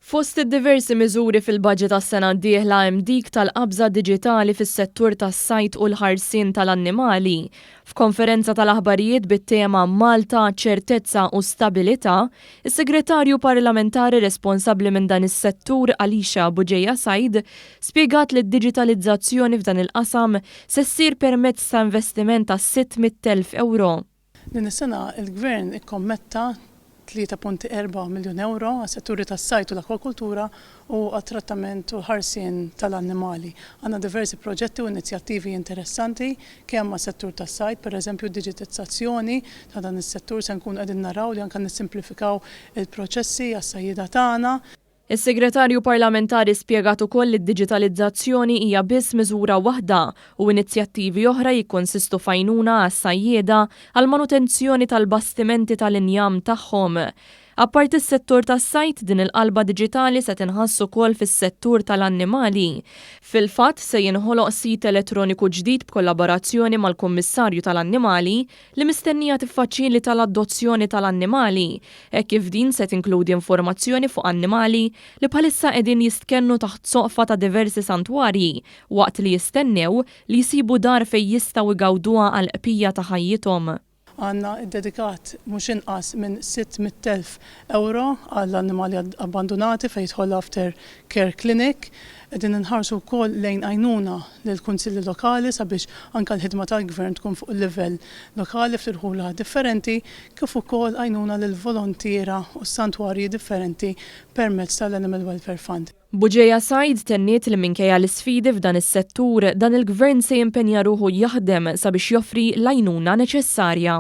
Fost id-diversi miżuri fil-budget tas-sena d-dieħla hemm dik tal-qabża diġitali fis-settur tas-sajd u l-ħarsien tal-annimali. F'konferenza tal-aħbarijiet bit-tema Malta, ċertezza u stabilità, is-Segretarju Parlamentari responsabbli minn dan is-settur Alisha Buġejja Said spjegat li d-diġitalizzazzjoni f'dan il-qasam se ssir permezz ta' investiment ta' 600,000 euro. Din is-sena il-Gvern ikkommetta 3.4 miljun euro għas-setturi tas-sajt u l-akwakultura u għat-trattament u ħarsien tal-annimali. Għandna diversi proġetti u inizjattivi interessanti kemm mas-settur tas-sajt, pereżempju d-diġitizzazzjoni ta' dan is-settur se nkun qegħdin naraw li anke nissimplifikaw il-proċessi għas-sajjieda tagħna. Is-Segretarju Parlamentari spjegat ukoll li d-diġitalizzazzjoni hija biss miżura waħda u inizjattivi oħra jikkonsistu f'għajnuna għas-sajjieda għal manutenzjoni tal-bastimenti tal-injam tagħhom. Apparti s-settur tas-sajt, din il-qalba diġitali se tinħass ukoll fis-settur tal-annimali. Fil-fatt se jinħoloq sit elettroniku ġdid b'kollaborazzjoni mal-Kummissarju tal-Annimali li mistennija tiffaċilita l-adozzjoni tal-annimali, hekk kif din se tinkludi informazzjoni fuq annimali li bħalissa qegħdin jistkennu taħt soqfa ta' diversi santwarji waqt li jistennew li jsibu dar fejn jistgħu jgawduha għal qbija ta' ħajjithom. Għanna id-dedikat mhux inqas minn 600,000 euro għall-annimali abbandonati fejn jidħol after care clinic. Qegħdin inħarsu wkoll lejn għajnuna lill-kunsilli lokali sabiex anke l-ħidma tal-Gvern tkun fuq il-livell lokali f'tirħula differenti, kif ukoll għajnuna lil volontiera u santwarji differenti permezz tal-Animal Welfare Fund. Buġejja Said tenniet li minkejja l-isfidi f'dan is-settur dan il-Gvern se jimpenja ruħu jaħdem sabiex joffri l-għajnuna neċessarja.